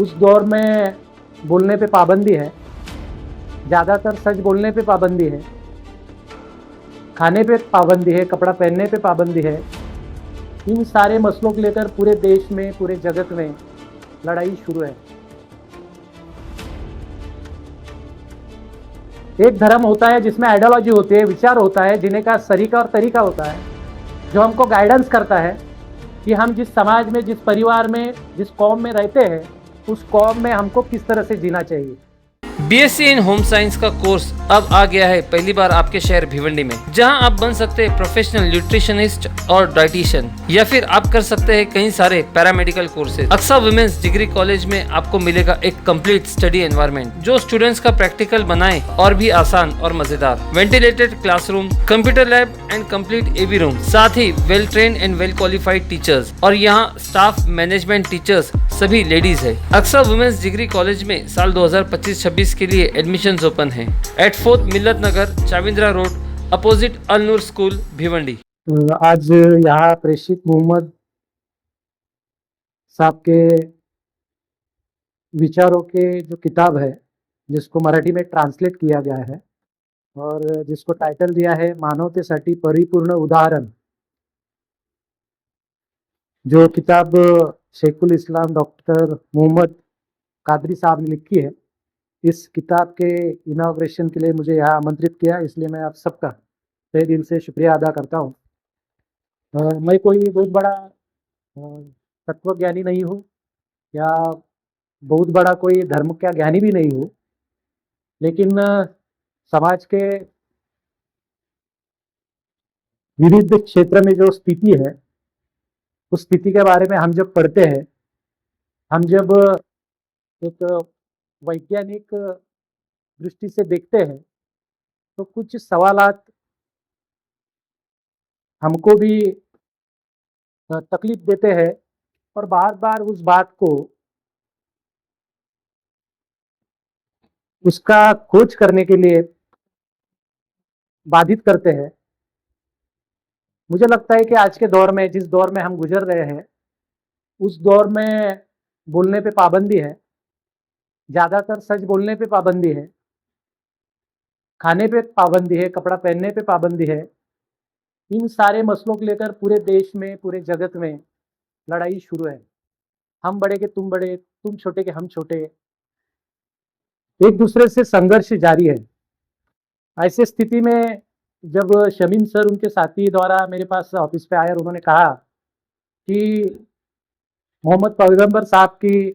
उस दौर में बोलने पे पाबंदी है, ज़्यादातर सच बोलने पे पाबंदी है, खाने पे पाबंदी है, कपड़ा पहनने पे पाबंदी है। इन सारे मसलों को लेकर पूरे देश में, पूरे जगत में लड़ाई शुरू है। एक धर्म होता है जिसमें आइडियोलॉजी होती है, विचार होता है, जीने का सलीका और तरीका होता है, जो हमको गाइडेंस करता है कि हम जिस समाज में, जिस परिवार में, जिस कौम में रहते हैं, उस कौम में हमको किस तरह से जीना चाहिए। बीएससी इन होम साइंस का कोर्स अब आ गया है पहली बार आपके शहर भिवंडी में, जहां आप बन सकते हैं प्रोफेशनल न्यूट्रिशनिस्ट और डाइटिशियन, या फिर आप कर सकते हैं कई सारे paramedical courses. Aqsa women's degree college में आपको मिलेगा एक कंप्लीट स्टडी एनवायरनमेंट जो स्टूडेंट्स का प्रैक्टिकल बनाए और भी आसान और मजेदार। Ventilated classroom, computer lab and complete AV room, साथ ही well train and well qualified teachers, और यहाँ स्टाफ मैनेजमेंट टीचर्स सभी लेडीज है। अक्सा वुमेन्स डिग्री कॉलेज में साल 2025-26 के लिए एडमिशंस ओपन है एट 4th मिल्लत नगर, चाविंद्रा रोड, अपोजिट अल नूर स्कूल, भिवंडी। आज यहाँ प्रेषित मोहम्मद साहब के विचारों के जो किताब है, जिसको मराठी में ट्रांसलेट किया गया है और जिसको टाइटल दिया है मानवतेसाठी परिपूर्ण उदाहरण, जो किताब शेखुल इस्लाम डॉक्टर मोहम्मद कादरी साहब ने लिखी है। इस किताब के इनॉग्रेशन के लिए मुझे यहाँ आमंत्रित किया, इसलिए मैं आप सबका तहे दिल से शुक्रिया अदा करता हूँ। मैं कोई बहुत बड़ा तत्वज्ञानी नहीं हूँ या बहुत बड़ा कोई धर्म का ज्ञानी भी नहीं हूँ, लेकिन समाज के विविध क्षेत्र में जो स्थिति है, उस स्थिति के बारे में हम जब पढ़ते हैं, हम जब एक वैज्ञानिक दृष्टि से देखते हैं, तो कुछ सवालात हमको भी तकलीफ देते हैं और बार बार उस बात को, उसका खोज करने के लिए बाधित करते हैं। मुझे लगता है कि आज के दौर में, जिस दौर में हम गुजर रहे हैं, उस दौर में बोलने पे पाबंदी है, ज़्यादातर सच बोलने पे पाबंदी है, खाने पे पाबंदी है, कपड़ा पहनने पे पाबंदी है। इन सारे मसलों को लेकर पूरे देश में, पूरे जगत में लड़ाई शुरू है। हम बड़े के तुम बड़े, तुम छोटे के हम छोटे, एक दूसरे से संघर्ष जारी है। ऐसी स्थिति में जब शमीम सर, उनके साथी द्वारा मेरे पास ऑफिस पे आए और उन्होंने कहा कि मोहम्मद पैगंबर साहब की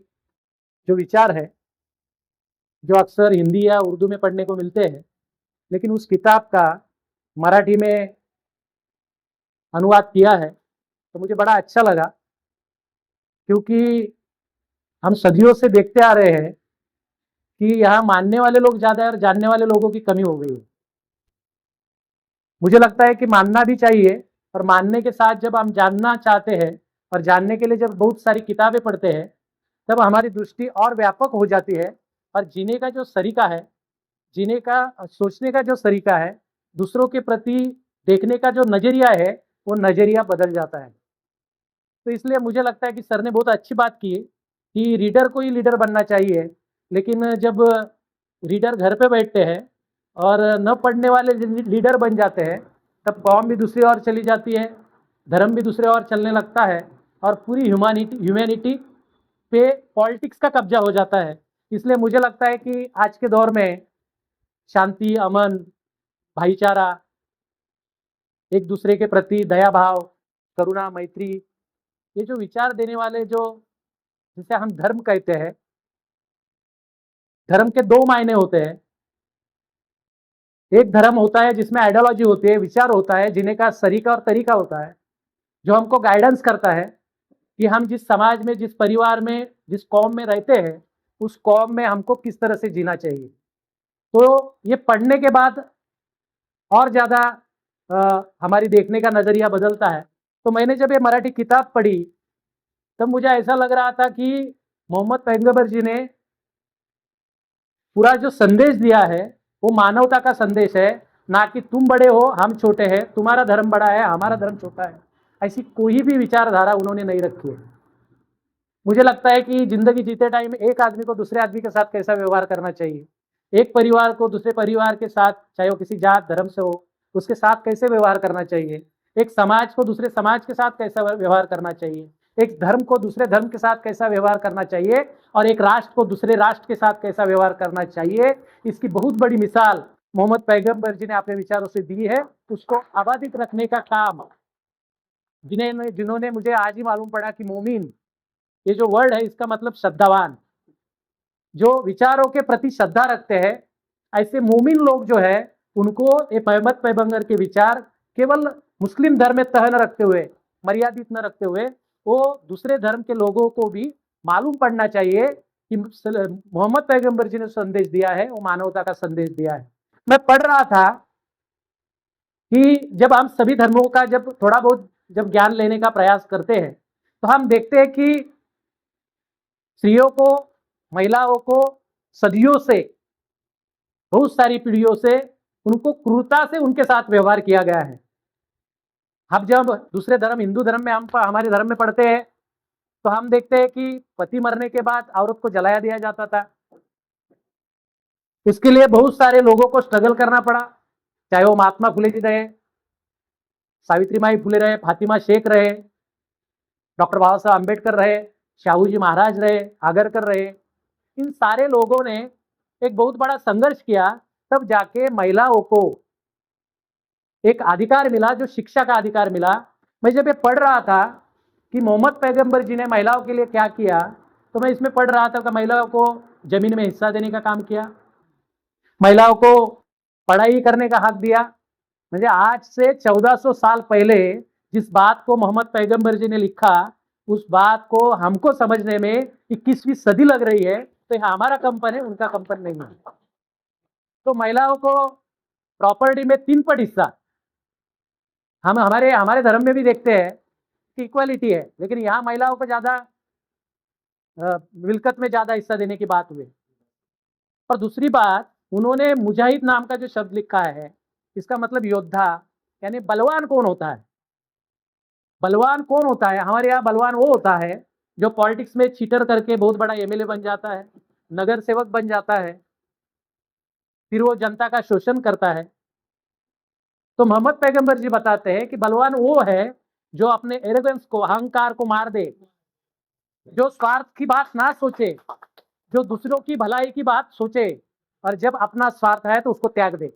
जो विचार है, जो अक्सर हिंदी या उर्दू में पढ़ने को मिलते हैं, लेकिन उस किताब का मराठी में अनुवाद किया है, तो मुझे बड़ा अच्छा लगा, क्योंकि हम सदियों से देखते आ रहे हैं कि यहाँ मानने वाले लोग ज़्यादा है और जानने वाले लोगों की कमी हो गई है। मुझे लगता है कि मानना भी चाहिए, और मानने के साथ जब हम जानना चाहते हैं और जानने के लिए जब बहुत सारी किताबें पढ़ते हैं, तब हमारी दृष्टि और व्यापक हो जाती है और जीने का जो सलीका है, जीने का, सोचने का जो सलीका है, दूसरों के प्रति देखने का जो नज़रिया है, वो नज़रिया बदल जाता है। तो इसलिए मुझे लगता है कि सर ने बहुत अच्छी बात की कि रीडर को ही लीडर बनना चाहिए, लेकिन जब रीडर घर पे बैठते हैं और न पढ़ने वाले लीडर बन जाते हैं, तब कौम भी दूसरी ओर चली जाती है, धर्म भी दूसरे ओर चलने लगता है और पूरी ह्यूमैनिटी पे पॉलिटिक्स का कब्जा हो जाता है। इसलिए मुझे लगता है कि आज के दौर में शांति, अमन, भाईचारा, एक दूसरे के प्रति दया भाव, करुणा, मैत्री, ये जो विचार देने वाले, जो जिसे हम धर्म कहते हैं, धर्म के दो मायने होते हैं। एक धर्म होता है जिसमें आइडियोलॉजी होती है, विचार होता है, जीने का सलीका और तरीका होता है, जो हमको गाइडेंस करता है कि हम जिस समाज में, जिस परिवार में, जिस कौम में रहते हैं, उस कौम में हमको किस तरह से जीना चाहिए। तो ये पढ़ने के बाद और ज़्यादा हमारी देखने का नज़रिया बदलता है। तो मैंने जब ये मराठी किताब पढ़ी, तब मुझे ऐसा लग रहा था कि मोहम्मद पैगंबर जी ने पूरा जो संदेश दिया है, वो मानवता का संदेश है, ना कि तुम बड़े हो हम छोटे हैं, तुम्हारा धर्म बड़ा है हमारा धर्म छोटा है। ऐसी कोई भी विचारधारा उन्होंने नहीं रखी है। मुझे लगता है कि जिंदगी जीते टाइम एक आदमी को दूसरे आदमी के साथ कैसा व्यवहार करना चाहिए, एक परिवार को दूसरे परिवार के साथ, चाहे वो किसी जात धर्म से हो, उसके साथ कैसे व्यवहार करना चाहिए, एक समाज को दूसरे समाज के साथ कैसा व्यवहार करना चाहिए, एक धर्म को दूसरे धर्म के साथ कैसा व्यवहार करना चाहिए, और एक राष्ट्र को दूसरे राष्ट्र के साथ कैसा व्यवहार करना चाहिए, इसकी बहुत बड़ी मिसाल मोहम्मद पैगंबर जी ने अपने विचारों से दी है। उसको आबादित रखने का काम जिन्होंने मुझे आज ही मालूम पड़ा कि मोमिन ये जो वर्ड है इसका मतलब श्रद्धावान, जो विचारों के प्रति श्रद्धा रखते हैं, ऐसे मोमिन लोग जो है उनको ये मोहम्मद पैगंबर के विचार केवल मुस्लिम धर्म में तह न रखते हुए, मर्यादित न रखते हुए, वो दूसरे धर्म के लोगों को भी मालूम पड़ना चाहिए कि मोहम्मद पैगंबर जी ने संदेश दिया है वो मानवता का संदेश दिया है। मैं पढ़ रहा था कि जब हम सभी धर्मों का जब थोड़ा बहुत जब ज्ञान लेने का प्रयास करते हैं तो हम देखते हैं कि स्त्रियों को, महिलाओं को सदियों से, बहुत सारी पीढ़ियों से उनको क्रूरता से उनके साथ व्यवहार किया गया है। अब जब दूसरे धर्म, हिंदू धर्म में हम हमारे धर्म में पढ़ते हैं तो हम देखते हैं कि पति मरने के बाद औरत को जलाया दिया जाता था। इसके लिए बहुत सारे लोगों को स्ट्रगल करना पड़ा, चाहे वो महात्मा फुले जी रहे, सावित्रीबाई फुले रहे, फातिमा शेख रहे, डॉक्टर बाबा साहब अम्बेडकर रहे, शाहू जी महाराज रहे, आगरकर रहे। इन सारे लोगों ने एक बहुत बड़ा संघर्ष किया, तब जाके महिलाओं को एक अधिकार मिला, जो शिक्षा का अधिकार मिला। मैं जब ये पढ़ रहा था कि मोहम्मद पैगंबर जी ने महिलाओं के लिए क्या किया, तो मैं इसमें पढ़ रहा था कि महिलाओं को जमीन में हिस्सा देने का काम किया, महिलाओं को पढ़ाई करने का हक दिया। मुझे आज से 1400 साल पहले जिस बात को मोहम्मद पैगंबर जी ने लिखा, उस बात को हमको समझने में 21वीं सदी लग रही है, तो यह हमारा कंपन है, उनका कंपन नहीं है। तो महिलाओं को प्रॉपर्टी में 3 पट हिस्सा, हम हमारे धर्म में भी देखते हैं कि इक्वालिटी है, लेकिन यहाँ महिलाओं को ज्यादा मिल्कत में ज्यादा हिस्सा देने की बात हुई। और दूसरी बात, उन्होंने मुजाहिद नाम का जो शब्द लिखा है, इसका मतलब योद्धा, यानी बलवान कौन होता है? बलवान कौन होता है? हमारे यहाँ बलवान वो होता है जो पॉलिटिक्स में चीटर करके बहुत बड़ा एमएलए बन जाता है, नगर सेवक बन जाता है, फिर वो जनता का शोषण करता है। तो मोहम्मद पैगंबर जी बताते हैं कि बलवान वो है जो अपने एरोगेंस को, अहंकार को मार दे, जो स्वार्थ की बात ना सोचे, जो दूसरों की भलाई की बात सोचे, और जब अपना स्वार्थ है तो उसको त्याग दे।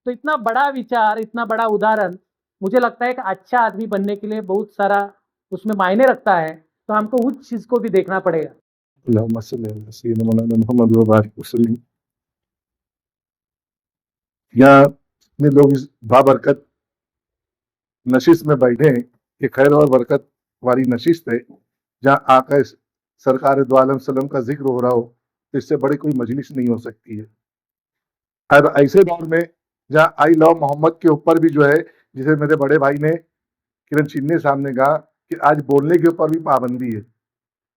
तो इतना बड़ा विचार, इतना बड़ा उदाहरण, मुझे लगता है कि अच्छा आदमी बनने के लिए बहुत सारा उसमें मायने रखता है, तो हमको उस चीज को भी देखना पड़ेगा। यहाँ इतने लोग इस बाबरकत नशिश में बैठे हैं कि खैर और बरकत वाली नशिश है, जहाँ आका सरकार दो आलम सल्लम का जिक्र हो रहा हो, तो इससे बड़ी कोई मजलिस नहीं हो सकती है। अब ऐसे दौर में जहाँ आई लव मोहम्मद के ऊपर भी जो है, जिसे मेरे बड़े भाई ने किरण चिन्ने साहब ने कहा कि आज बोलने के ऊपर भी पाबंदी है,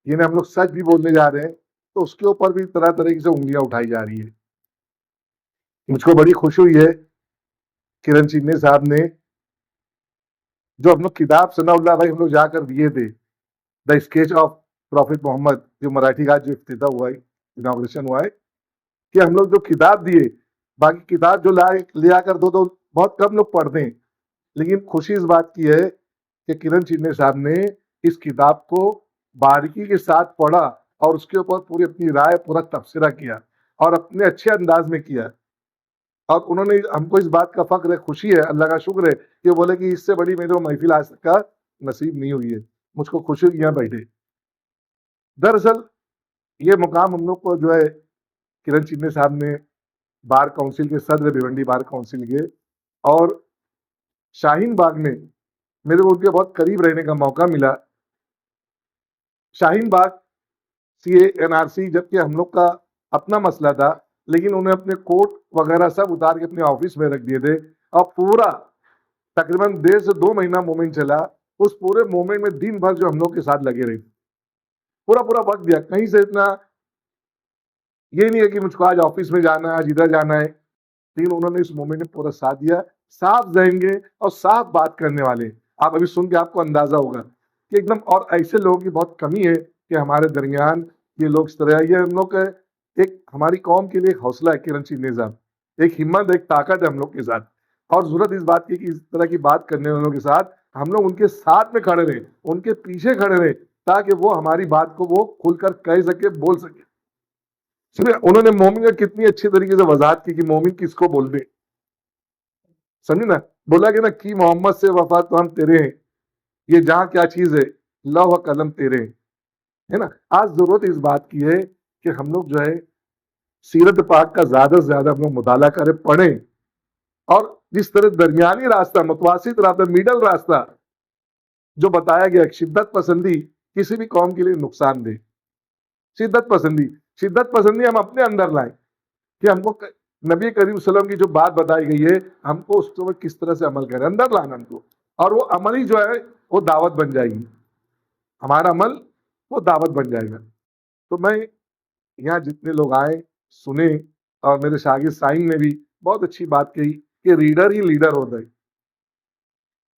यानी हम लोग सच भी बोलने जा रहे हैं तो उसके ऊपर भी तरह तरह से उंगलियां उठाई जा रही है। मुझको बड़ी खुशी हुई है किरण चिन्ने साहब ने जो हम लोग किताब सनाउल्लाह भाई हम लोग जाकर दिए थे, the sketch of prophet Muhammad, जो मराठी का जो इफ्तिताह हुआ है, इनॉग्रेशन हुआ है, कि हम लोग जो किताब दिए, बाकी किताब जो ले आकर दो तो बहुत कम लोग पढ़ते हैं, लेकिन खुशी इस बात की है कि किरण चिन्ने साहब ने इस किताब को बारीकी के साथ पढ़ा और उसके ऊपर पूरी अपनी राय, पूरा तबसरा किया और अपने अच्छे अंदाज में किया। और उन्होंने हमको इस बात का फक्र है, खुशी है, अल्लाह का शुक्र है कि बोले कि इससे बड़ी मेरे को महफिल आज तक का नसीब नहीं हुई है। मुझको खुशी हुई यहाँ बैठे। दरअसल ये मुकाम हम लोग को जो है किरण चिन्ने साहब ने बार काउंसिल के सदर, भिवंडी बार काउंसिल के, और शाहीन बाग में मेरे को उनके बहुत करीब रहने का मौका मिला। शाहीन बाग सीए एनआरसी जबकि हम लोग का अपना मसला था, लेकिन उन्हें अपने कोर्ट वगैरह सब उतार के अपने ऑफिस में रख दिए थे और पूरा तकरीबन 1.5 से 2 महीना मूवमेंट चला। उस पूरे मूवमेंट में दिन भर जो हम लोग के साथ लगे रहे, पूरा वक्त दिया। कहीं से इतना ये नहीं है कि मुझको आज ऑफिस में जाना है, आज इधर जाना है, लेकिन उन्होंने इस मूवमेंट में पूरा साथ दिया। साफ जाएंगे और साफ बात करने वाले, आप अभी सुन के आपको अंदाजा होगा कि एकदम, और ऐसे लोगों की बहुत कमी है कि हमारे दरमियान ये लोग इस तरह, ये हम लोग का एक हमारी कौम के लिए एक हौसला है किरण सिंह साहब, एक हिम्मत, एक ताकत है हम लोग के साथ। और जरूरत इस बात की कि इस तरह की बात करने वालों के साथ हम लोग उनके साथ में खड़े रहे, उनके पीछे खड़े रहे, ताकि वो हमारी बात को वो खुलकर कह सके, बोल सके। सुनिए, उन्होंने मोमिन का कितनी अच्छी तरीके से वजाहत की कि मोमिन किसको बोल दे, समझे ना। बोला कि ना कि मोहम्मद से वफा तो हम तेरे हैं, ये जहां क्या चीज है, लौह व कलम तेरे हैं, है ना। आज जरूरत इस बात की है कि हम लोग जो है सीरत पाक का ज्यादा से ज्यादा हम लोग मुताला करें, पढ़ें, और जिस तरह दरमियानी रास्ता, मुतवासित रास्ता, मिडल रास्ता जो बताया गया, शिद्दत पसंदी किसी भी कौम के लिए नुकसान दे। शिद्दत पसंदी हम अपने अंदर लाएं कि हमको नबी करीम सल्लल्लाहु अलैहि वसल्लम की जो बात बताई गई है, हमको उस पर किस तरह से अमल करें, अंदर लाना हमको, और वो अमल ही जो है वो दावत बन जाएगी, हमारा अमल वो दावत बन जाएगा। तो मैं यहाँ जितने लोग आए, सुने, और मेरे शागिर्द साईं ने भी बहुत अच्छी बात कही कि रीडर ही लीडर होता है,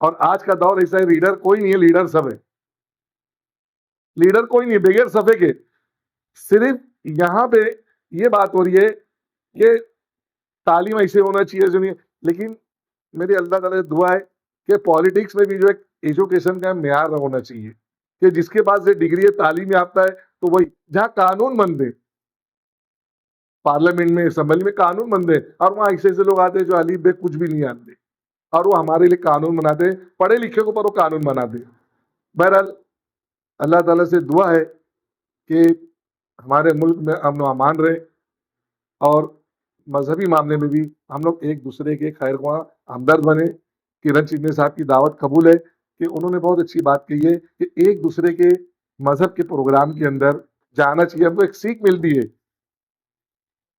और आज का दौर ऐसा है, रीडर कोई नहीं है, लीडर सब है। लीडर कोई नहीं है बगैर सफे के। सिर्फ यहाँ पे ये बात हो रही है कि तालीम ऐसे होना चाहिए जो नहीं, लेकिन मेरी अल्लाह ताला से दुआ है कि पॉलिटिक्स में भी जो एक एजुकेशन का मेयार होना चाहिए कि जिसके पास ये डिग्री है, तालीम याफ्ता है, तो वही जहाँ कानून बनते, पार्लियामेंट में, असेंबली में कानून बनते, और वहाँ ऐसे ऐसे लोग आते हैं जो अली बे कुछ भी नहीं आते, और वो हमारे लिए कानून बनाते, पढ़े लिखे को पर वो कानून बनाते। बहरहाल अल्लाह ताला से दुआ है कि हमारे मुल्क में अमन व अमान रहे, और मजहबी मामले में भी हम लोग एक दूसरे के खैर ख्वाह, हमदर्द बने। किरण सिंह साहब की दावत कबूल है कि उन्होंने बहुत अच्छी बात कही है कि एक दूसरे के मजहब के प्रोग्राम के अंदर जाना चाहिए, हमको एक सीख मिलती है,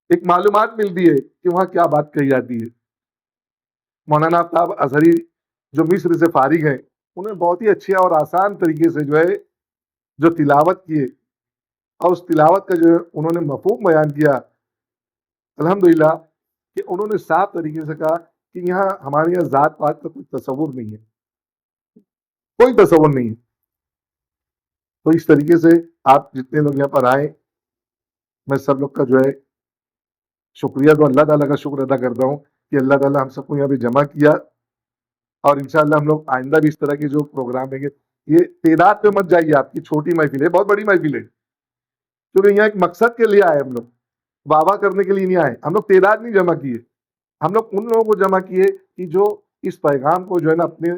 एक मालूमात मिलती है कि वहाँ क्या बात कही जाती है। मौलाना आफ्ताब अजहरी जो मिस्र से फारिग हैं, उन्होंने बहुत ही अच्छे और आसान तरीके से जो है जो तिलावत किए, और उस तिलावत का जो उन्होंने मफहूम बयान किया, अल्हम्दुलिल्लाह, कि उन्होंने साफ तरीके से कहा कि यहाँ हमारे यहाँ जात पात का कोई तस्वुर नहीं है, कोई तस्वुर नहीं है। तो इस तरीके से आप जितने लोग यहाँ पर आए, मैं सब लोग का जो है शुक्रिया, तो अल्लाह ताला का शुक्र अदा करता हूँ कि अल्लाह ताला हम सबको यहाँ पे जमा किया, और इंशाअल्लाह हम लोग आइंदा भी इस तरह के जो प्रोग्राम है, ये तादाद पे मत जाइए, आपकी छोटी महफिल है, बहुत बड़ी महफिल है, क्योंकि यहाँ एक मकसद के लिए आए हम लोग, वाह करने के लिए नहीं आए। हम लोग तादाद नहीं जमा किए, हम लोग उन लोगों को जमा किए कि जो इस पैगाम को जो है ना अपने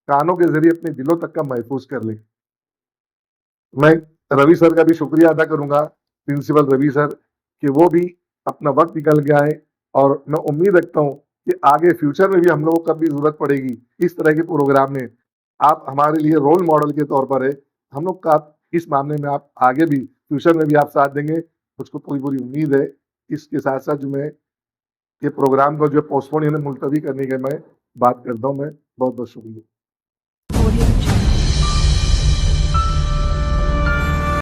कानों के जरिए अपने दिलों तक का महफूज कर ले। मैं रवि सर का भी शुक्रिया अदा करूंगा, प्रिंसिपल रवि सर, कि वो भी अपना वक्त निकल गया है, और मैं उम्मीद रखता हूँ कि आगे फ्यूचर में भी हम लोगों को कभी जरूरत पड़ेगी इस तरह के प्रोग्राम में, आप हमारे लिए रोल मॉडल के तौर पर है। हम लोग का इस मामले में आप आगे भी फ्यूचर में भी आप साथ देंगे, मुझको पूरी पूरी उम्मीद है। इसके साथ साथ जो मैं ये प्रोग्राम को जो पोस्टपोन यानी मुलतवी करने के मैं बात करता हूँ, मैं बहुत बहुत शुक्रिया।